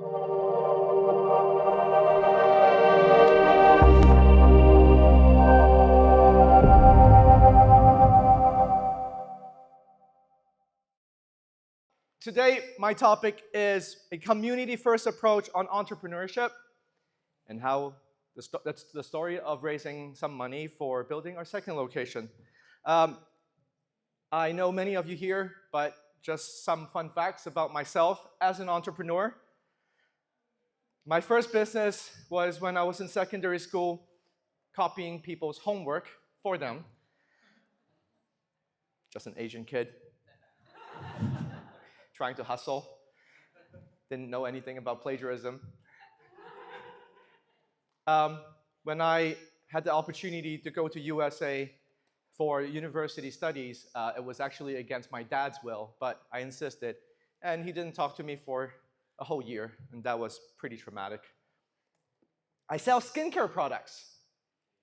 Today, my topic is a community-first approach on entrepreneurship and how that's the story of raising some money for building our second location. I know many of you here, but just some fun facts about myself as an entrepreneur. My first business was when I was in secondary school, copying people's homework for them. Just an Asian kid. Trying to hustle. Didn't know anything about plagiarism. When I had the opportunity to go to USA for university studies, it was actually against my dad's will, but I insisted. And he didn't talk to me for a whole year, and that was pretty traumatic. I sell skincare products.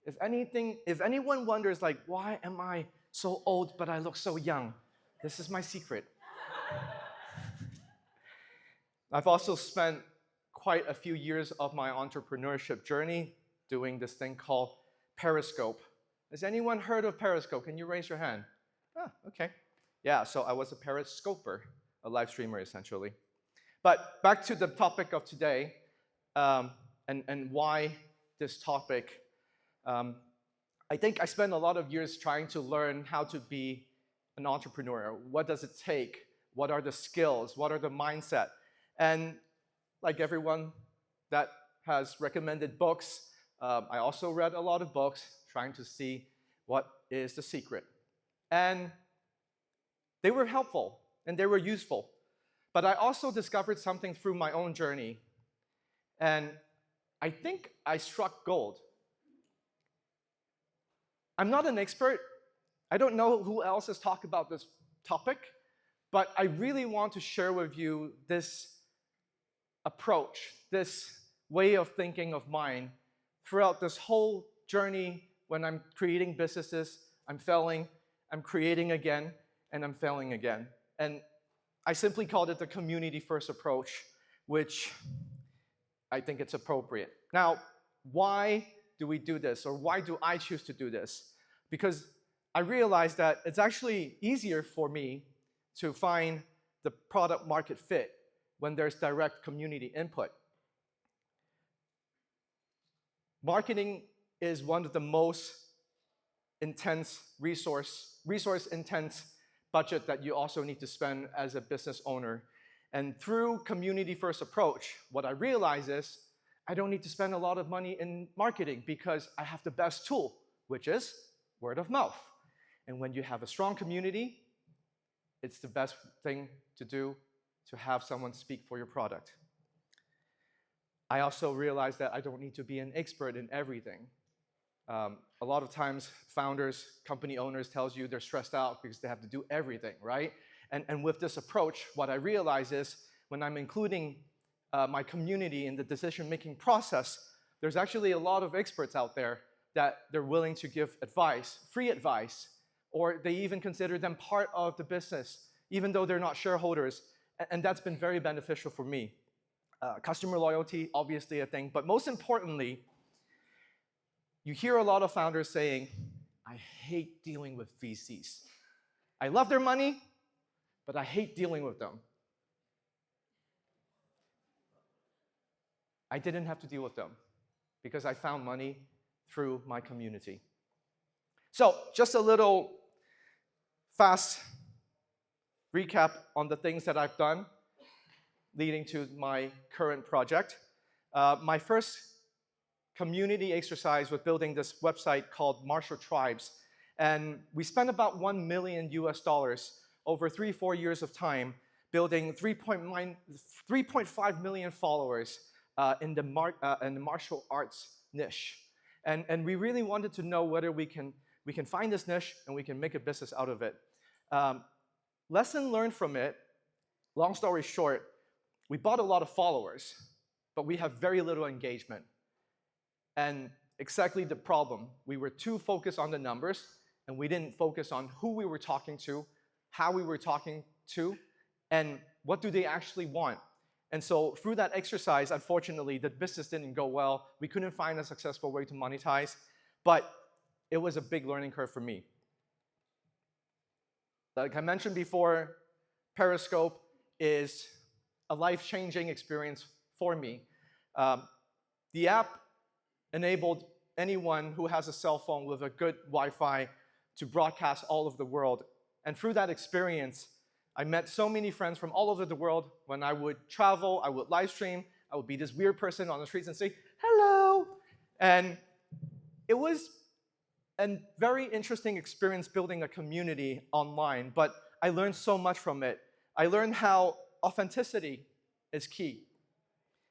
If anyone wonders, like, why am I so old but I look so young? This is my secret. I've also spent quite a few years of my entrepreneurship journey doing this thing called Periscope. Has anyone heard of Periscope? Can you raise your hand? Ah, okay. Yeah, so I was a Periscoper, a live streamer essentially. But back to the topic of today, and why this topic. I think I spent a lot of years trying to learn how to be an entrepreneur. What does it take? What are the skills? What are the mindset? And like everyone that has recommended books, I also read a lot of books trying to see what is the secret. And they were helpful and they were useful. But I also discovered something through my own journey. And I think I struck gold. I'm not an expert. I don't know who else has talked about this topic, but I really want to share with you this approach, this way of thinking of mine throughout this whole journey when I'm creating businesses, I'm failing, I'm creating again, and I'm failing again. And I simply called it the community-first approach, which I think it's appropriate. Now, why do we do this, or why do I choose to do this? Because I realized that it's actually easier for me to find the product market fit when there's direct community input. Marketing is one of the most intense resource-intense budget that you also need to spend as a business owner. And through community-first approach, what I realize is I don't need to spend a lot of money in marketing because I have the best tool, which is word of mouth. And when you have a strong community, it's the best thing to do to have someone speak for your product. I also realized that I don't need to be an expert in everything. A lot of times, founders, company owners tells you they're stressed out because they have to do everything, right? And with this approach, what I realize is when I'm including my community in the decision-making process, there's actually a lot of experts out there that they're willing to give advice, free advice, or they even consider them part of the business, even though they're not shareholders. And that's been very beneficial for me. Customer loyalty, obviously a thing, but most importantly, you hear a lot of founders saying, I hate dealing with VCs. I love their money, but I hate dealing with them. I didn't have to deal with them because I found money through my community. So just a little fast recap on the things that I've done leading to my current project. My first community exercise was building this website called Marshall Tribes. And we spent about $1 million over 3-4 years of time building 3.5 million followers in the martial arts niche. And we really wanted to know whether we can find this niche and we can make a business out of it. Lesson learned from it, long story short, we bought a lot of followers, but we have very little engagement. And exactly the problem. We were too focused on the numbers, and we didn't focus on who we were talking to, how we were talking to, and what do they actually want. And so through that exercise, unfortunately, the business didn't go well. We couldn't find a successful way to monetize, but it was a big learning curve for me. Like I mentioned before, Periscope is a life-changing experience for me. The app enabled anyone who has a cell phone with a good Wi-Fi to broadcast all over the world. And through that experience, I met so many friends from all over the world. When I would travel, I would live stream. I would be this weird person on the streets and say, hello. And it was a very interesting experience building a community online, but I learned so much from it. I learned how authenticity is key,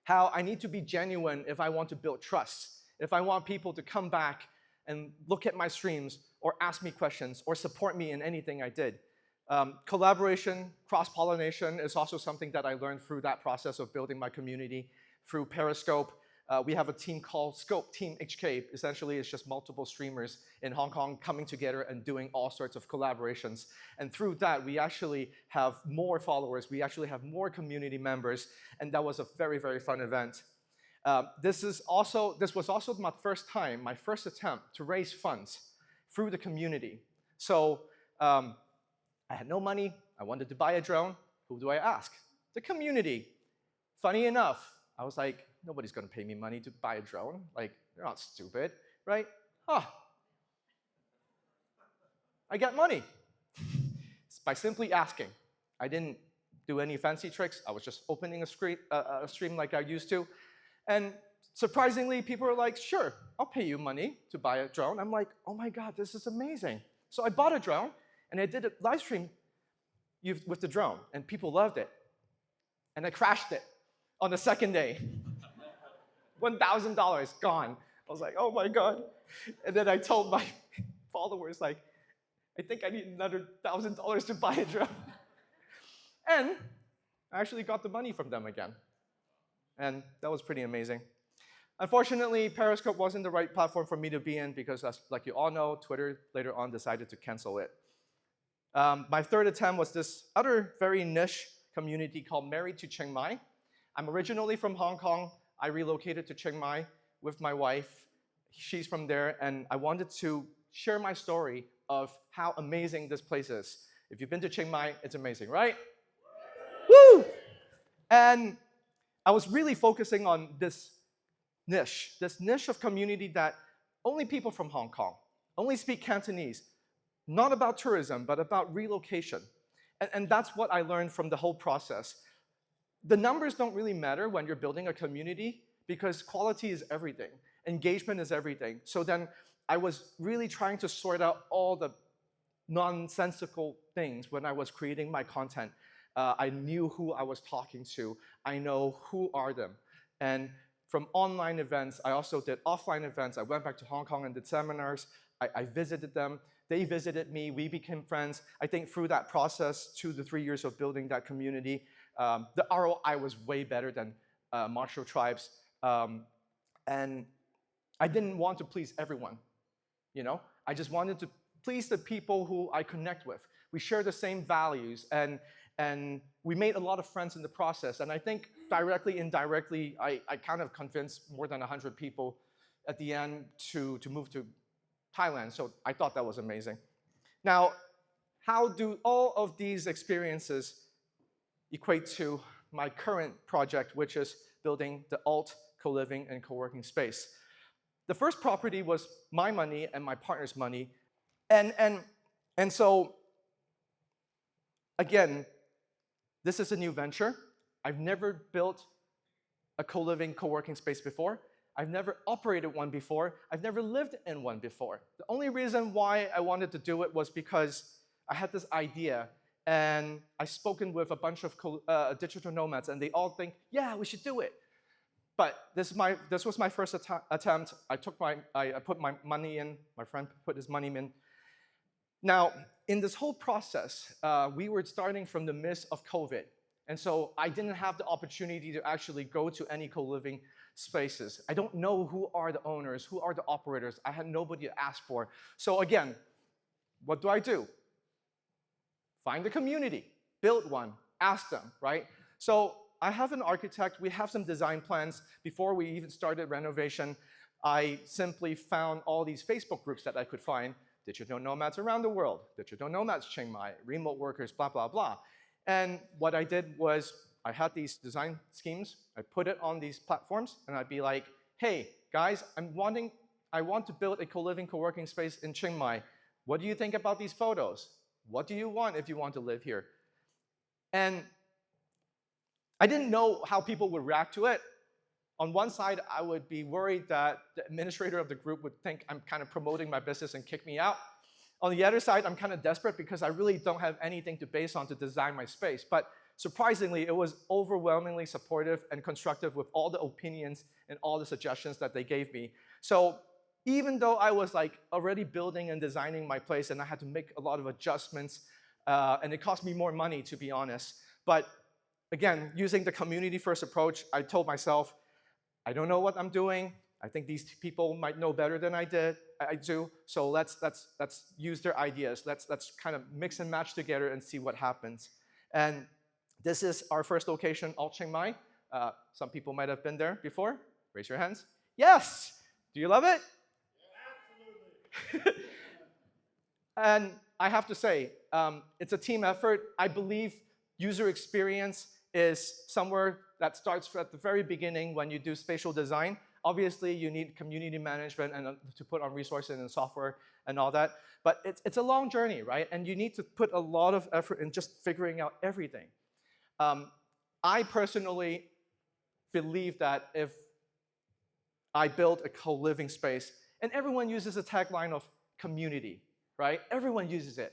how I need to be genuine if I want to build trust, if I want people to come back and look at my streams or ask me questions or support me in anything I did. Collaboration, cross-pollination is also something that I learned through that process of building my community through Periscope. We have a team called Scope Team HK. Essentially, it's just multiple streamers in Hong Kong coming together and doing all sorts of collaborations. And through that, we actually have more followers. We actually have more community members. And that was a very, very fun event. This was also my first time, my first attempt to raise funds through the community. So I had no money. I wanted to buy a drone. Who do I ask? The community. Funny enough, I was like, nobody's going to pay me money to buy a drone. Like, they're not stupid, right? I got money by simply asking. I didn't do any fancy tricks. I was just opening a stream like I used to. And surprisingly, people were like, sure, I'll pay you money to buy a drone. I'm like, oh my God, this is amazing. So I bought a drone, and I did a live stream with the drone, and people loved it. And I crashed it on the second day. $1,000 gone. I was like, oh my God. And then I told my followers, like, I think I need another $1,000 to buy a drone. And I actually got the money from them again. And that was pretty amazing. Unfortunately, Periscope wasn't the right platform for me to be in because, like you all know, Twitter later on decided to cancel it. My third attempt was this other very niche community called Married to Chiang Mai. I'm originally from Hong Kong. I relocated to Chiang Mai with my wife. She's from there, and I wanted to share my story of how amazing this place is. If you've been to Chiang Mai, it's amazing, right? Woo! And I was really focusing on this niche of community that only people from Hong Kong, only speak Cantonese, not about tourism, but about relocation. And that's what I learned from the whole process. The numbers don't really matter when you're building a community because quality is everything. Engagement is everything. So then I was really trying to sort out all the nonsensical things when I was creating my content. I knew who I was talking to. I know who are them. And from online events, I also did offline events. I went back to Hong Kong and did seminars. I visited them. They visited me. We became friends. I think through that process, 2 to 3 years of building that community, the ROI was way better than martial tribes. And I didn't want to please everyone. You know, I just wanted to please the people who I connect with. We share the same values, and we made a lot of friends in the process. And I think directly, indirectly, I kind of convinced more than 100 people at the end to move to Thailand. So I thought that was amazing. Now, how do all of these experiences equate to my current project, which is building the Alt co-living and co-working space? The first property was my money and my partner's money. And so, again, this is a new venture. I've never built a co-living, co-working space before. I've never operated one before. I've never lived in one before. The only reason why I wanted to do it was because I had this idea, and I've spoken with a bunch of digital nomads, and they all think, yeah, we should do it. But this was my first attempt. I put my money in. My friend put his money in. Now, in this whole process, we were starting from the midst of COVID. And so I didn't have the opportunity to actually go to any co-living spaces. I don't know who are the owners, who are the operators. I had nobody to ask for. So again, what do? Find the community, build one, ask them, right? So I have an architect. We have some design plans. Before we even started renovation, I simply found all these Facebook groups that I could find. Digital nomads around the world, digital nomads Chiang Mai, remote workers, blah, blah, blah. And what I did was I had these design schemes. I put it on these platforms, and I'd be like, hey, guys, I want to build a co-living, co-working space in Chiang Mai. What do you think about these photos? What do you want if you want to live here? And I didn't know how people would react to it. On one side, I would be worried that the administrator of the group would think I'm kind of promoting my business and kick me out. On the other side, I'm kind of desperate because I really don't have anything to base on to design my space. But surprisingly, it was overwhelmingly supportive and constructive with all the opinions and all the suggestions that they gave me. So even though I was like already building and designing my place and I had to make a lot of adjustments, and it cost me more money, to be honest. But again, using the community-first approach, I told myself, I don't know what I'm doing. I think these people might know better than I do. So let's use their ideas. Let's kind of mix and match together and see what happens. And this is our first location, Alt Chang Mai. Some people might have been there before. Raise your hands. Yes. Do you love it? Yeah, absolutely. And I have to say, it's a team effort. I believe user experience is somewhere that starts at the very beginning when you do spatial design. Obviously, you need community management and to put on resources and software and all that. But it's a long journey, right? And you need to put a lot of effort in just figuring out everything. I personally believe that if I build a co-living space, and everyone uses a tagline of community, right? Everyone uses it.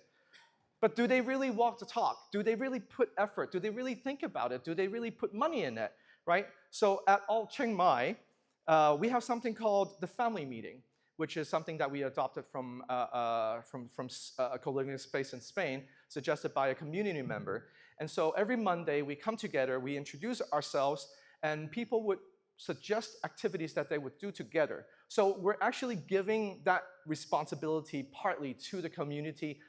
But do they really walk the talk? Do they really put effort? Do they really think about it? Do they really put money in it, right? So at Alt Chang Mai, we have something called the family meeting, which is something that we adopted from a co-living space in Spain, suggested by a community member. And so every Monday, we come together, we introduce ourselves, and people would suggest activities that they would do together. So we're actually giving that responsibility partly to the community.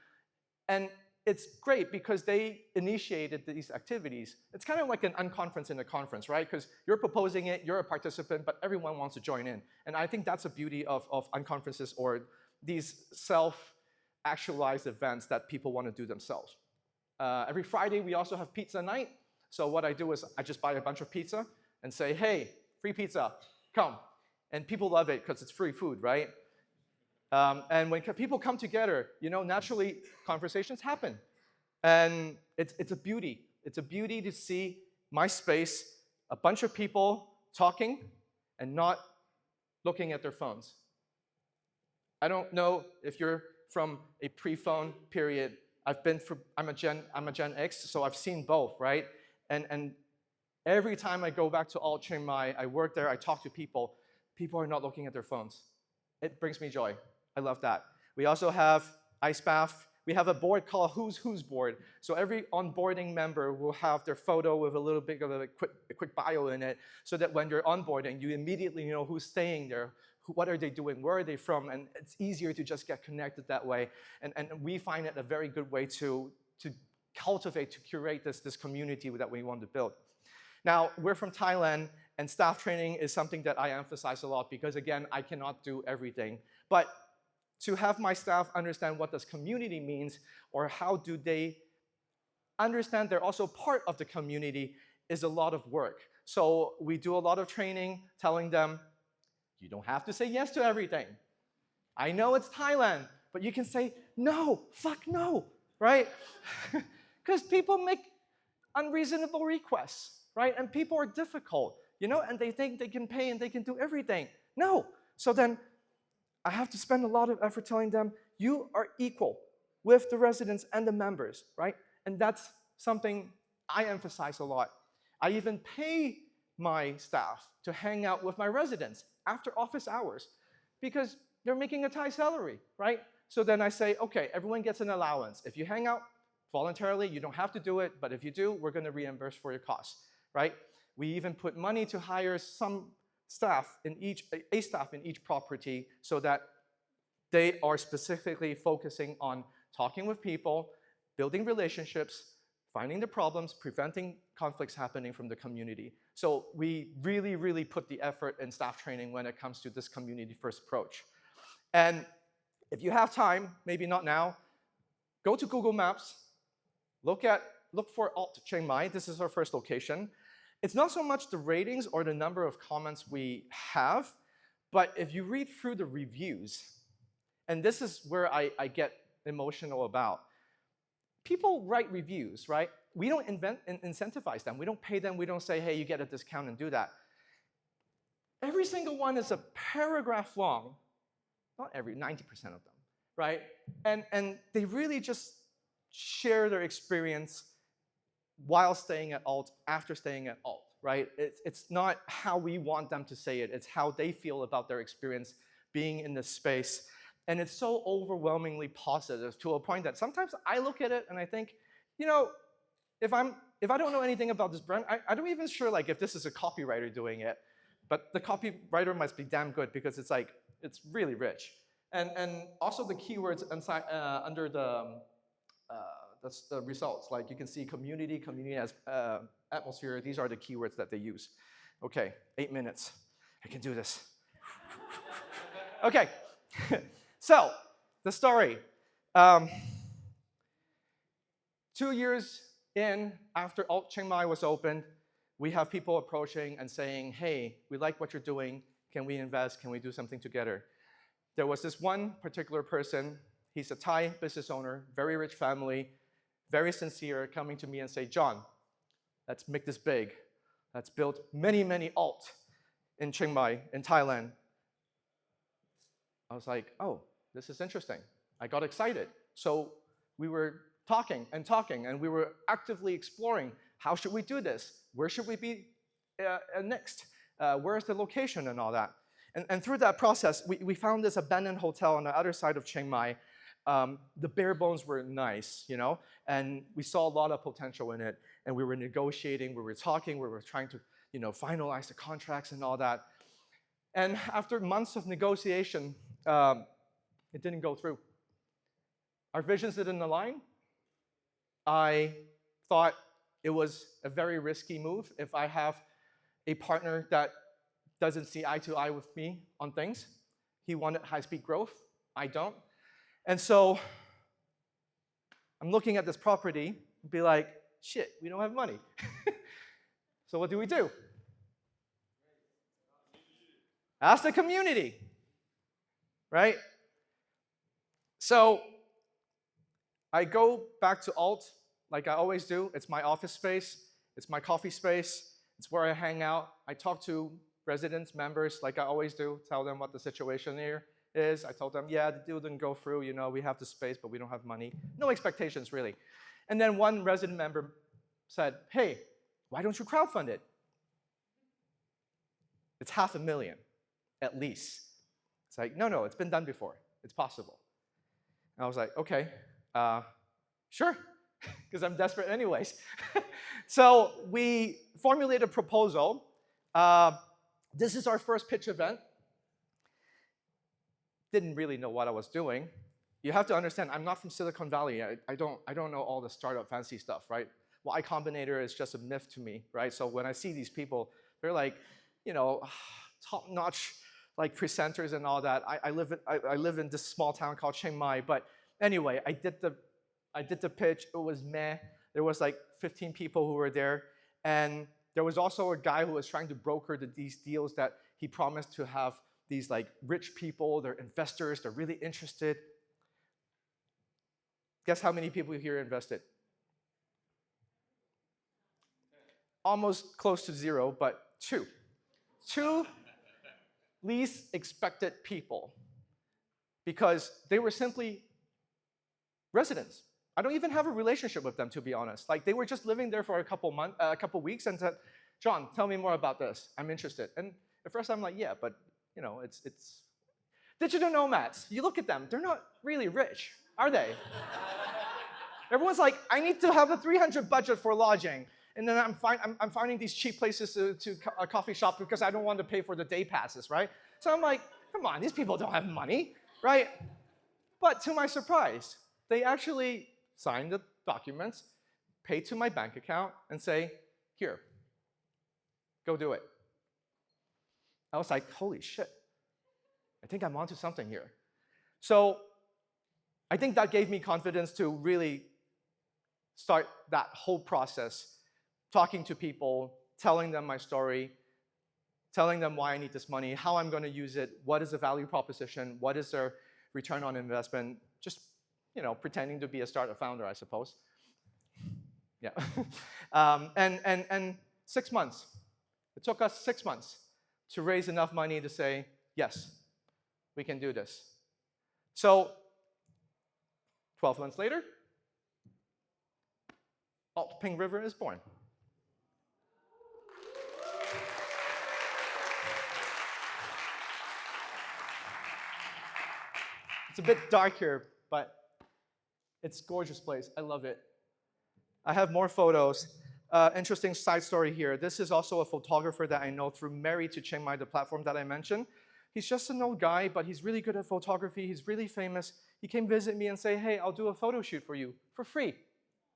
And it's great because they initiated these activities. It's kind of like an unconference in a conference, right? Because you're proposing it, you're a participant, but everyone wants to join in. And I think that's the beauty of unconferences or these self-actualized events that people want to do themselves. Every Friday, we also have pizza night. So what I do is I just buy a bunch of pizza and say, hey, free pizza, come. And people love it because it's free food, right? And when people come together, you know, naturally conversations happen. And it's a beauty. It's a beauty to see my space, a bunch of people talking and not looking at their phones. I don't know if you're from a pre-phone period. I'm a Gen X, so I've seen both, right? And every time I go back to Alt Chang Mai, I work there, I talk to people, people are not looking at their phones. It brings me joy. I love that. We also have ice bath. We have a board called Who's board. So every onboarding member will have their photo with a little bit of a quick bio in it, so that when you're onboarding, you immediately know who's staying there, what are they doing, where are they from, and it's easier to just get connected that way. And we find it a very good way to cultivate, to curate this community that we want to build. Now, we're from Thailand, and staff training is something that I emphasize a lot because, again, I cannot do everything. But to have my staff understand what does community means, or how do they understand they're also part of the community, is a lot of work. So we do a lot of training telling them, you don't have to say yes to everything. I know it's Thailand, but you can say, no, fuck no, right? Because people make unreasonable requests, right? And people are difficult, you know, and they think they can pay and they can do everything. No. So then I have to spend a lot of effort telling them, you are equal with the residents and the members, right? And that's something I emphasize a lot. I even pay my staff to hang out with my residents after office hours because they're making a Thai salary, right? So then I say, okay, everyone gets an allowance. If you hang out voluntarily, you don't have to do it, but if you do, we're going to reimburse for your costs, right? We even put money to hire some staff in each property so that they are specifically focusing on talking with people, building relationships, finding the problems, preventing conflicts happening from the community. So we really, really put the effort in staff training when it comes to this community-first approach. And if you have time, maybe not now, go to Google Maps, look for Alt Chang Mai. This is our first location. It's not so much the ratings or the number of comments we have, but if you read through the reviews, and this is where I get emotional about. People write reviews, right? We don't incentivize them. We don't pay them. We don't say, hey, you get a discount and do that. Every single one is a paragraph long. Not every, 90% of them, right? And they really just share their experience while staying at Alt, after staying at Alt, right? It's not how we want them to say it. It's how they feel about their experience being in this space. And it's so overwhelmingly positive to a point that sometimes I look at it and I think, you know, if I don't know anything about this brand, I don't even sure like if this is a copywriter doing it, but the copywriter must be damn good because it's like, it's really rich. And also the keywords inside, under that's the results. Like you can see community as atmosphere. These are the keywords that they use. Okay, 8 minutes. I can do this. Okay. So, the story. 2 years in, after Alt Chang Mai was opened, we have people approaching and saying, hey, we like what you're doing. Can we invest? Can we do something together? There was this one particular person. He's a Thai business owner, very rich family, very sincere, coming to me and say, John, let's make this big. Let's build many, many alt in Chiang Mai, in Thailand. I was like, oh, this is interesting. I got excited. So we were talking, and we were actively exploring, how should we do this? Where should we be next? Where's the location and all that? And through that process, we found this abandoned hotel on the other side of Chiang Mai. The bare bones were nice, you know, and we saw a lot of potential in it. And we were negotiating, we were talking, we were trying to, you know, finalize the contracts and all that. And after months of negotiation, it didn't go through. Our visions didn't align. I thought it was a very risky move if I have a partner that doesn't see eye to eye with me on things. He wanted high-speed growth. I don't. And so I'm looking at this property and be like, shit, we don't have money. So what do? Ask the community, right? So I go back to Alt like I always do. It's my office space. It's my coffee space. It's where I hang out. I talk to residents, members, like I always do, tell them what the situation here is. I told them, yeah, the deal didn't go through. You know, we have the space, but we don't have money. No expectations, really. And then one resident member said, hey, why don't you crowdfund it? It's $500,000, at least. It's like, no, it's been done before. It's possible. And I was like, okay, sure, because I'm desperate anyways. So we formulated a proposal. This is our first pitch event. Didn't really know what I was doing. You have to understand, I'm not from Silicon Valley. I don't know all the startup fancy stuff, right? Y Combinator is just a myth to me, right? So when I see these people, they're like, you know, top-notch like presenters and all that. I live in this small town called Chiang Mai, but anyway, I did the pitch. It was meh. There was like 15 people who were there, and there was also a guy who was trying to broker these deals that he promised to have these like rich people, they're investors, they're really interested. Guess how many people here invested? Almost close to zero, but two. Two least expected people, because they were simply residents. I don't even have a relationship with them, to be honest. Like, they were just living there for a couple weeks and said, John, tell me more about this. I'm interested. And at first I'm like, yeah, but you know, it's digital nomads. You look at them, they're not really rich, are they? Everyone's like, I need to have a 300 budget for lodging. And then I'm finding these cheap places to a coffee shop because I don't want to pay for the day passes, right? So I'm like, come on, these people don't have money, right? But to my surprise, they actually signed the documents, paid to my bank account, and say, here, go do it. I was like, holy shit, I think I'm onto something here. So I think that gave me confidence to really start that whole process, talking to people, telling them my story, telling them why I need this money, how I'm going to use it, what is the value proposition, what is their return on investment, just pretending to be a startup founder, I suppose. Yeah. And 6 months. It took us 6 months to raise enough money to say, yes, we can do this. So 12 months later, Alt Ping River is born. It's a bit dark here, but it's a gorgeous place. I love it. I have more photos. Interesting side story here. This is also a photographer that I know through Married to Chiang Mai, the platform that I mentioned. He's just an old guy, but he's really good at photography. He's really famous. He came visit me and say, hey, I'll do a photo shoot for you for free.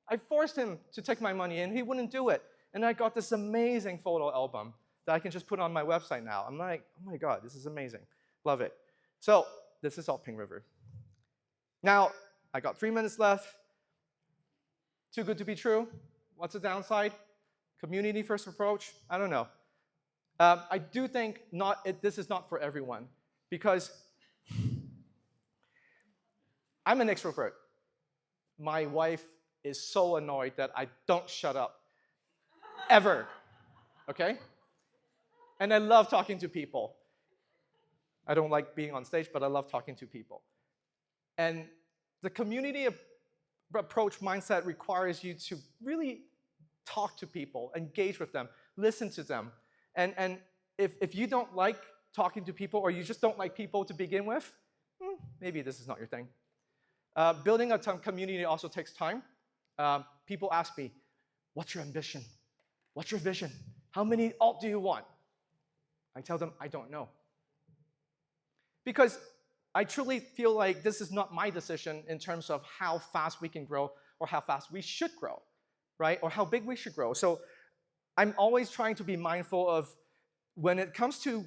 I forced him to take my money and he wouldn't do it. And I got this amazing photo album that I can just put on my website now. I'm like, oh my God, this is amazing. Love it. So this is Alt Ping River. Now, I got 3 minutes left. Too good to be true. What's the downside? Community first approach? I don't know. I do think this is not for everyone because I'm an extrovert. My wife is so annoyed that I don't shut up, ever, okay? And I love talking to people. I don't like being on stage, but I love talking to people. And the community approach mindset requires you to really talk to people, engage with them, listen to them. And if you don't like talking to people or you just don't like people to begin with, maybe this is not your thing. Building a community also takes time. People ask me, what's your ambition? What's your vision? How many alt do you want? I tell them, I don't know. Because I truly feel like this is not my decision in terms of how fast we can grow or how fast we should grow, right? Or how big we should grow. So I'm always trying to be mindful of when it comes to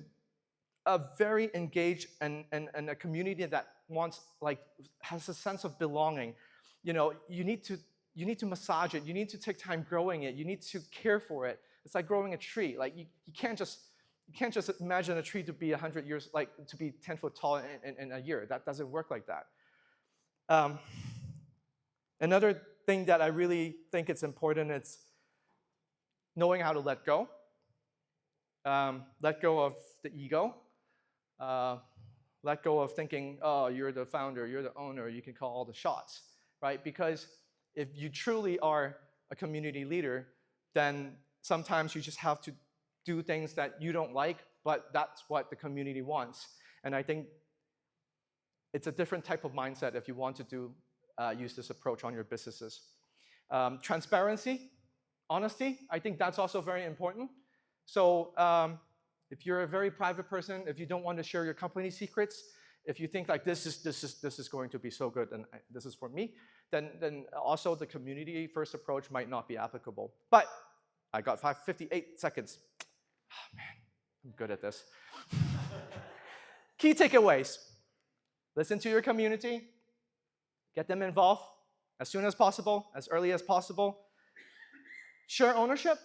a very engaged and a community that has a sense of belonging, you need to massage it. You need to take time growing it. You need to care for it. It's like growing a tree. Like you can't just imagine a tree to be 100 years, to be 10 foot tall in a year. That doesn't work like that. Another thing that I really think it's important is knowing how to let go. Let go of the ego. Let go of thinking, oh, you're the founder, you're the owner, you can call all the shots, right? Because if you truly are a community leader, then sometimes you just have to do things that you don't like, but that's what the community wants. And I think it's a different type of mindset if you want to use this approach on your businesses. Transparency, honesty, I think that's also very important. So if you're a very private person, if you don't want to share your company secrets, if you think like this is going to be so good and this is for me, then also the community first approach might not be applicable. But I got 58 seconds. Oh man, I'm good at this. Key takeaways. Listen to your community. Get them involved as soon as possible, as early as possible. Share ownership.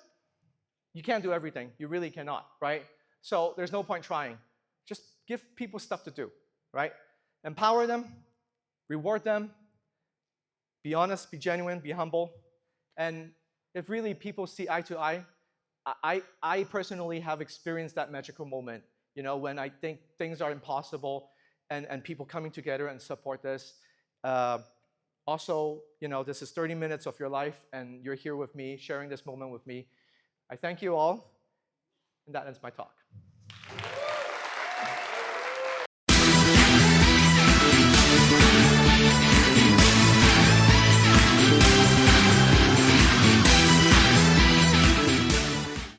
You can't do everything. You really cannot, right? So there's no point trying. Just give people stuff to do, right? Empower them, reward them, be honest, be genuine, be humble. And if really people see eye to eye, I personally have experienced that magical moment, when I think things are impossible and people coming together and support this. Also, this is 30 minutes of your life and you're here with me, sharing this moment with me. I thank you all, and that ends my talk.